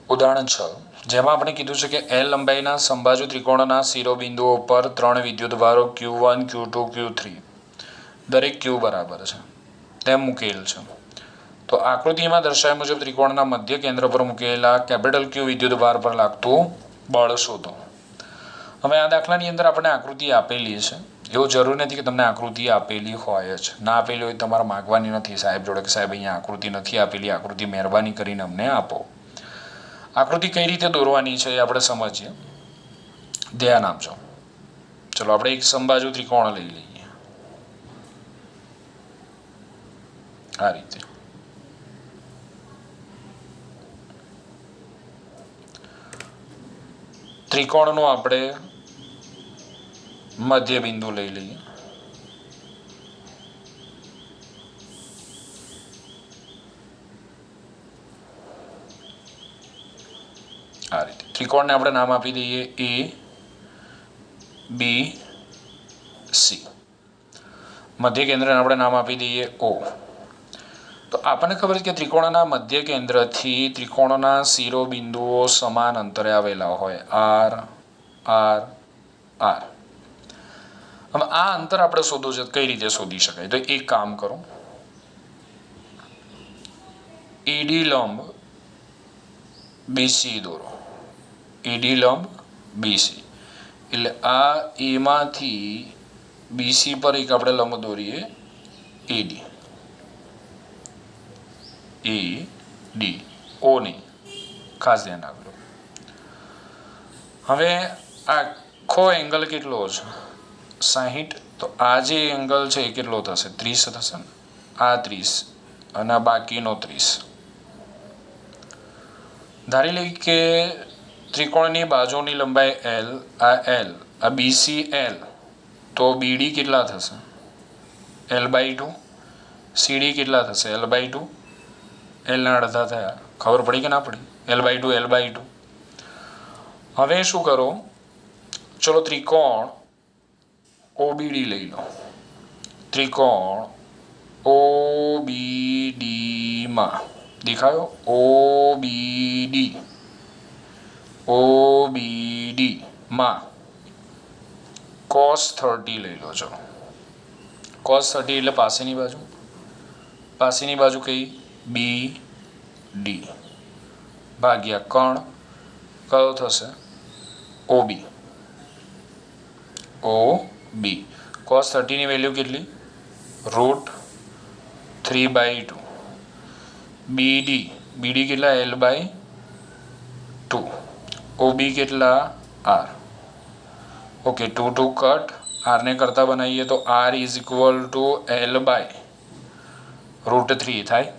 ઉદાહરણ 6 જેમાં આપણે કીધું છે કે એલ લંબાઈના સમબાજુ ત્રિકોણના શિરોબિંદુઓ પર 3 વિદ્યુતભારો Q1 Q2 Q3 દરેક Q બરાબર છે તેમ મૂકેલ છે. તો આકૃતિમાં દર્શાવ્યા મુજબ ત્રિકોણના મધ્ય કેન્દ્ર પર મૂકેલા કેપિટલ Q વિદ્યુતભાર પર લાગતું બળ શોધો. હવે આ દાખલાની અંદર આપણે આકૃતિ આપેલી છે. એવું જરૂર નથી કે તમને આકૃતિ આપેલી હોય જ. ના આપેલી હોય તમારે માગવાની નથી સાહેબ જોડે કે સાહેબ અહીંયા આકૃતિ નથી આપેલી, આકૃતિ મહેરબાની કરીને અમને આપો. આકૃતિ કઈ રીતે દોરવાની છે એ આપણે સમજીએ. ધ્યાન આપજો. ચલો આપણે એક સમબાજુ ત્રિકોણ લઈ લઈએ આ રીતે. ત્રિકોણનો આપણે મધ્ય બિંદુ લઈ લઈએ. આ રીતે ત્રિકોણને આપણે નામ આપી દઈએ ABC. મધ્ય કેન્દ્રને આપણે નામ આપી દઈએ O. તો આપણને ખબર છે કે ત્રિકોણના મધ્ય કેન્દ્રથી ત્રિકોણના શિરોબિંદુઓ સમાન અંતરે આવેલા હોય R R R. હવે આ અંતર આપણે શોધવું છે કઈ રીતે શોધી શકાય? તો એક કામ કરો, ED લંબ BC દોરો. ED લંબ BC એટલે આ એમાંથી BC પર એક આપણે લંબ દોરીએ ED. ED O નહીં, ખાસ ધ્યાન રાખજો. હવે આખો એંગલ કેટલો છે? 60. તો આ જે એંગલ છે એ કેટલો થશે? 30 થશે ને. આ 30 અને બાકીનો 30. ધારી લઈએ કે ત્રિકોણની બાજુની લંબાઈ L, આ BC L. તો BD કેટલા થશે? L/2. CD કેટલા થશે? L/2. L ના અડધા થયા. ખબર પડી કે ના પડી? L/2 L/2. હવે શું કરો? ચલો ત્રિકોણ OBD લઈ લો. ત્રિકોણ OBD માં દેખાયો? OBD માં cos 30 લઈ લો. ચલો cos 30 એટલે પાસેની બાજુ કઈ? BD ભાગ્યા કણ કયો થશે? OB. cos 30 ની વેલ્યુ કેટલી? √3/2. BD કેટલા? L/2. OB કેટલા? R. Okay, 2 cut. R ને કરતા બનાવીએ તો R is equal two L/√3 થાય.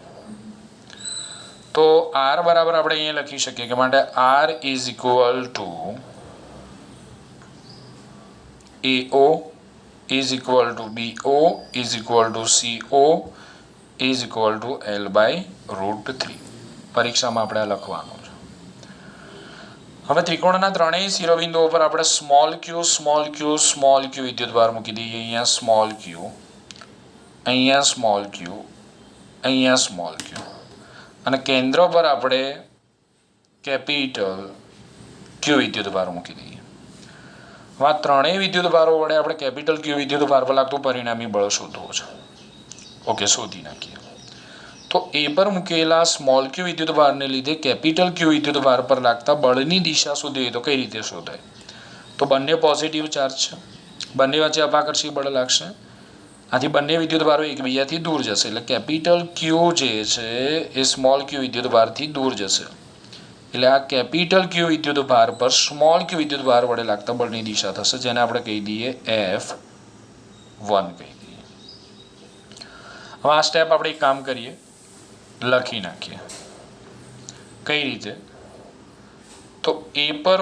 તો R બરાબર આપણે અહીંયા લખી શકીએ કે માટે R is equal two AO is equal two BO is equal two CO is equal two L/√3. પરીક્ષામાં આપણે આ લખવાનું છે. હવે ત્રિકોણના ત્રણેય શિરોબિંદુઓ પર આપણે સ્મોલ q વિદ્યુતભાર મૂકી દઈએ. અહીંયા સ્મોલ q, અહીંયા સ્મોલ q, અહીંયા સ્મોલ q અને કેન્દ્ર પર આપણે કેપિટલ Q વિદ્યુતભાર મૂકી દઈએ. હવે આ ત્રણેય વિદ્યુતભારો વડે આપણે કેપિટલ Q વિદ્યુતભાર પર લાગતું પરિણામી બળ શોધવું છે. ઓકે, શોધી નાખીએ. તો એ પર મૂકેલા સ્મોલ q વિદ્યુતભારને લીધે કેપિટલ Q વિદ્યુતભાર પર લાગતા બળની દિશા શોધીએ તો કઈ રીતે શોધાય? તો બંને પોઝિટિવ ચાર્જ છે, બંને વચ્ચે અપાકર્ષી બળ લાગશે. આથી બંને વિદ્યુતભારો એકબીજાથી દૂર જશે એટલે કેપિટલ Q જે છે એ સ્મોલ q વિદ્યુતભારથી દૂર જશે. એટલે આ કેપિટલ Q વિદ્યુતભાર પર સ્મોલ q વિદ્યુતભાર વડે લાગતા બળની દિશા થશે, જેને આપણે કહી દઈએ F1 કહી દઈએ. હવે આ સ્ટેપ આપણે એક કામ કરીએ, લખી નાખીએ. કઈ રીતે? તો એ પર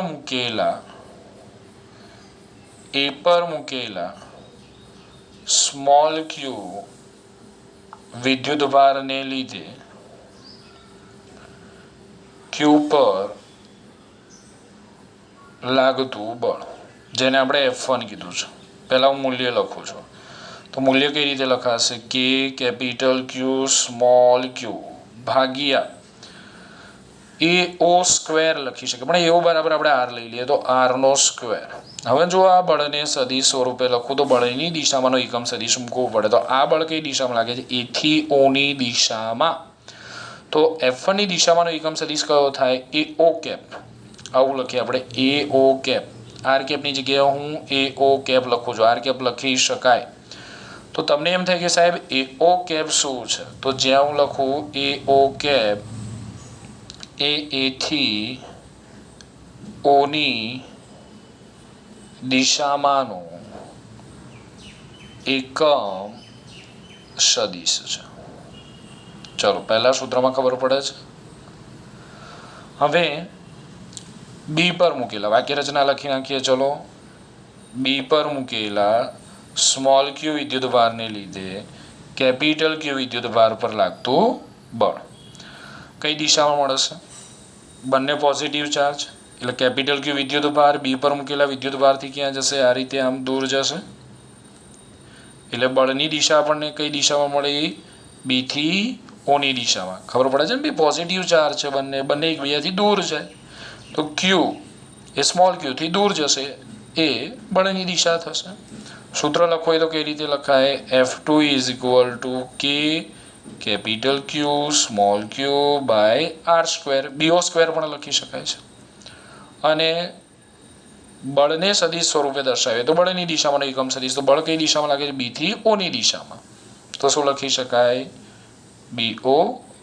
મૂકેલા સ્મોલ q વિદ્યુતભારને લીધે q પર લાગતું બળ, જેને આપણે F1 કીધું છે. પહેલા હું મૂલ્ય લખું છું. તો મૂલ્ય કઈ રીતે લખાશે? K capital Q small q ભાગ્યા એ ઓ સ્ક્વેર લખી શકીએ, પણ એઓ બરાબર આપણે આર લઈ લઈએ તો આરનો સ્ક્વેર. હવે જો આ બળને સદિશ સ્વરૂપે લખું તો બળની દિશામાંનો એકમ સદિશ મૂકવો પડે. તો આ બળ કઈ દિશામાં લાગે છે? એથી ઓની દિશામાં. તો F1ની દિશામાંનો એકમ સદિશ કયો થાય? એ ઓ કેપ. આવું લખીએ આપણે એ ઓ કેપ. આર કેપની જગ્યાએ હું એ ઓ કેપ લખું છું. આર કેપ લખી શકાય. તો તમને એમ થાય કે સાહેબ એ ઓ કેપ શું છે? તો જ્યાં હું લખું એ ઓ કેપ એ એથી ઓની દિશામાંનો એકમ સદિશ છે. ચલો પહેલા સૂત્રમાં ખબર પડે છે. હવે બી પર મૂકેલા વાક્ય રચના લખી નાખીએ. ચલો બી પર મૂકેલા સ્મોલ ક્યુ વિદ્યુતભારને લીધે કેપિટલ ક્યુ વિદ્યુતભાર પર લાગતું બળ કઈ દિશામાં મળશે? બંને પોઝિટિવ ચાર્જ એટલે કેપિટલ ક્યુ વિદ્યુતભાર બી પર મૂકેલા વિદ્યુતભારથી ક્યાં જશે? આ રીતે આમ દૂર જશે. એટલે બળની દિશા આપણને કઈ દિશામાં મળે? બીથી ઓની દિશામાં. ખબર પડે છે ને? બી પોઝિટિવ ચાર્જ છે, બંને એકબીજાથી દૂર છે. તો ક્યુ એ સ્મોલ ક્યુથી દૂર જશે, એ બળની દિશા થશે. સૂત્ર લખવું હોય તો કઈ રીતે લખાય? F2 is equal to k capital Q small q by r square. BO square પણ લખી શકાય છે. અને બળને સદિશ સ્વરૂપે દર્શાવીએ તો બળની દિશામાં એકમ સદિશ. તો બળ કઈ દિશામાં લાગે છે? બીથી ઓની દિશામાં. તો શું લખી શકાય? BO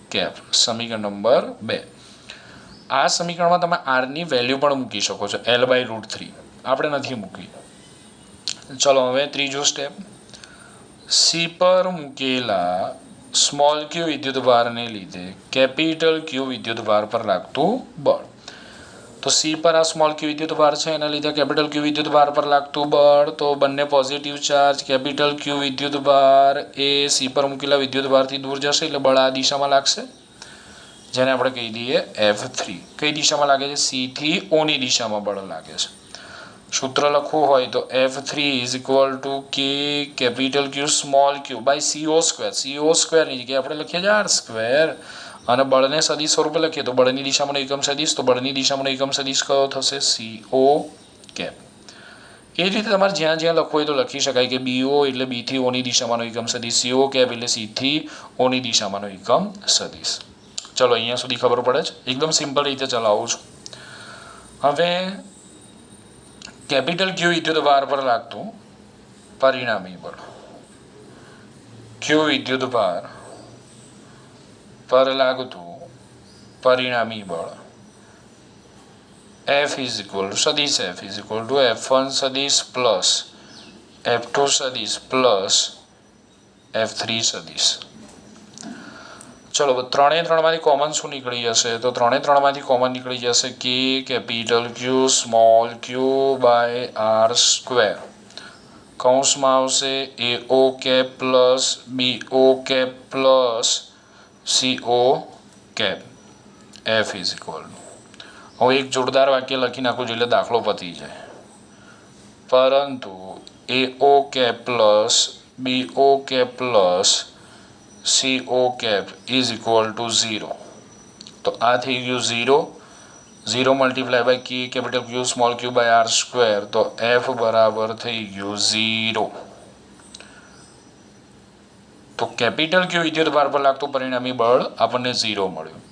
cap. સમીકરણ નંબર 2. આ સમીકરણમાં તમે આરની વેલ્યુ પણ મૂકી શકો છો L/√3. આપણે નથી મૂકવી. ચલો હવે ત્રીજું સ્ટેપ. સી પર મૂકેલા સ્મોલ ક્યુ વિદ્યુતભારને લીધે કેપિટલ ક્યુ વિદ્યુતભાર પર લાગતું બળ. તો સી પર આ સ્મોલ ક્યુ વિદ્યુતભાર છે, એના લીધે કેપિટલ ક્યુ વિદ્યુતભાર પર લાગતું બળ. તો બંને પોઝિટિવ ચાર્જ કેપિટલ ક્યુ વિદ્યુતભાર એ સી પર મૂકેલા વિદ્યુતભારથી દૂર જશે એટલે બળ આ દિશામાં લાગશે, જેને આપણે કહી દઈએ F3. કઈ દિશામાં લાગે છે? સી થી ઓની દિશામાં બળ લાગે છે. સૂત્ર લખવું હોય તો F3 is equal to k capital Q small q by CO square. CO સ્ક્વેરની જગ્યાએ આપણે લખીએ છીએ આર સ્ક્વેર. અને બળને સદિશ સ્વરૂપે લખીએ તો બળની દિશામાંનો એકમ સદિશ. તો બળની દિશામાંનો એકમ સદિશ કયો થશે? CO cap. એ જ રીતે તમારે જ્યાં જ્યાં લખવું હોય તો લખી શકાય કે BO એટલે બી થી ઓની દિશામાંનો એકમ સદિશ. CO કેપ એટલે સી થી ઓની દિશામાંનો એકમ સદિશ. ચલો અહીંયા સુધી ખબર પડે છે. એકદમ સિમ્પલ રીતે ચલાવું છું. હવે કેપિટલ ક્યુ વિદ્યુતભાર પર લાગતું પરિણામી બળ. ક્યુ વિદ્યુતભાર પર લાગતું પરિણામી બળ F ઇઝ ઇક્વલ ટુ સદિશ F is equal two F1 સદિશ પ્લસ F2 સદિશ પ્લસ F3 સદિશ. ચલો ત્રણે ત્રણમાંથી કોમન શું નીકળી જશે? તો ત્રણે ત્રણમાંથી કોમન નીકળી જશે k capital Q small q by r square. કૌંસમાં આવશે AO cap plus BO cap plus CO cap. F is equal to. હું એક જોરદાર વાક્ય લખી નાખું છું એટલે દાખલો પતી જાય. પરંતુ AO cap plus BO cap plus CO cap is equal to 0. તો આ થઈ ગયું 0. 0 multiply by k capital Q small q by r square. તો F બરાબર થઈ ગયું 0. તો કેપિટલ ક્યુ વિદ્યુતભાર પર લાગતું પરિણામી બળ આપણને 0 મળ્યું.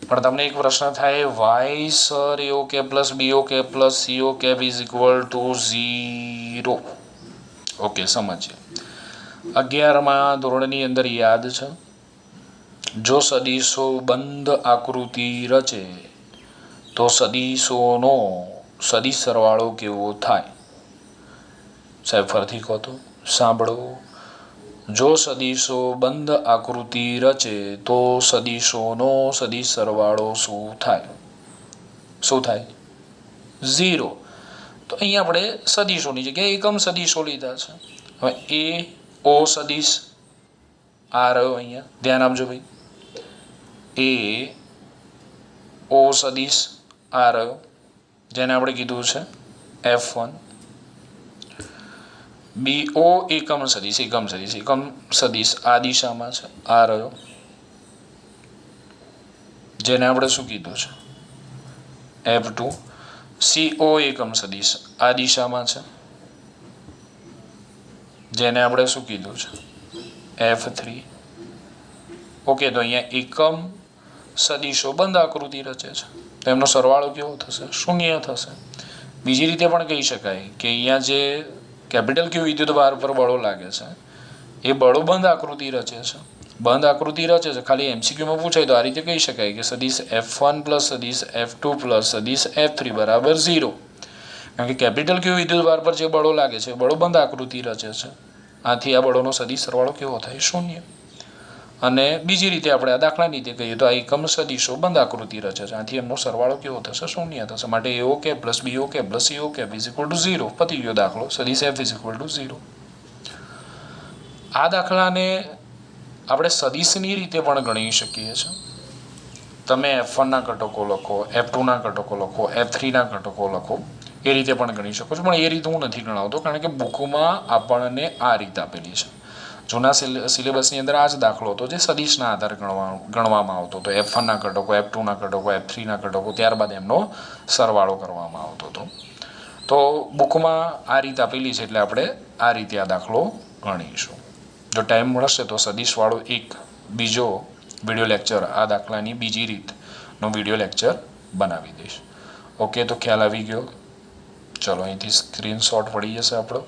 પણ તમને એક પ્રશ્ન થાય, why sir AO cap plus BO cap plus CO cap is equal to 0? Okay, સમજીએ. 11મા ધોરણની અંદર યાદ છે, જો સદિશો બંધ આકૃતિ રચે તો સદિશોનો સદિશ સરવાળો કેવો થાય? સાહેબ ફરીથી કહો તો સાંભળો. જો સદિશો બંધ આકૃતિ રચે તો સદિશોનો સદિશ સરવાળો શું થાય? શું થાય? 0. તો અહીંયા આપણે સદિશોની જગ્યાએ એકમ સદિશો લીધા છે. હવે AO સદિશ આ રહ્યો, અહીંયા ધ્યાન આપજો ભાઈ. AO સદિશ આ રહ્યો, જેને આપણે કીધું છે F1. BO એકમ સદિશ આ દિશામાં છે, આ રહ્યો, જેને આપણે શું કીધું છે F2 CO એકમ સદિશ આ દિશામાં છે, જેને આપણે શું કીધું છે F3. ઓકે, તો અહીંયા એકમ સદિશો બંધ આકૃતિ રચે છે, તો એમનો સરવાળો કેવો થશે? શૂન્ય થશે. બીજી રીતે પણ કહી શકાય કે અહીંયા જે કેપિટલ ક્યુ વિદ્યુતભાર પર બળો લાગે છે એ બળો બંધ આકૃતિ રચે છે. બંધ આકૃતિ રચે છે, ખાલી MCQમાં પૂછાય તો આ રીતે કહી શકાય કે સદિશ F1 પ્લસ સદિશ F2 પ્લસ સદિશ F3 બરાબર 0. કારણ કે કેપિટલ ક્યુ વિદ્યુતભાર પર જે બળો લાગે છે બળો બંધ આકૃતિ રચે છે. આથી આ બળોનો સદિશ સરવાળો કેવો થાય? શૂન્ય. અને બીજી રીતે આપણે આ દાખલાની રીતે કહીએ તો આ એકમ સદિશો બંધ આકૃતિ રચે છે, આથી એમનો સરવાળો કેવો થશે? શૂન્ય થશે. માટે AO કે પ્લસ BO કે પ્લસ CO કે ઇઝ ઇક્વલ ટુ 0. પતી ગયો દાખલો. સદિશ F ઇઝ ઇક્વલ ટુ 0. આ દાખલાને આપણે સદિશની રીતે પણ ગણી શકીએ છીએ. તમે F1ના ઘટકો લખો, F2ના ઘટકો લખો, F3ના ઘટકો લખો, એ રીતે પણ ગણી શકો છો. પણ એ રીતે હું નથી ગણાવતો, કારણ કે બુકમાં આપણને આ રીત આપેલી છે. જૂના સિલેબસની અંદર આ જ દાખલો હતો જે સદિશના આધારે ગણવામાં આવતો હતો. F1ના ઘટકો, F2ના ઘટકો, F3ના ઘટકો, ત્યારબાદ એમનો સરવાળો કરવામાં આવતો હતો. તો બુકમાં આ રીત આપેલી છે એટલે આપણે આ રીતે આ દાખલો ગણીશું. જો ટાઈમ મળશે તો સદિશવાળો એક બીજો વિડીયો લેક્ચર આ દાખલાની બીજી રીતનો વિડીયો લેક્ચર બનાવી દઈશ. ઓકે, તો ખ્યાલ આવી ગયો. ચલો, અહીંથી સ્ક્રીનશોટ પડી જશે આપણો.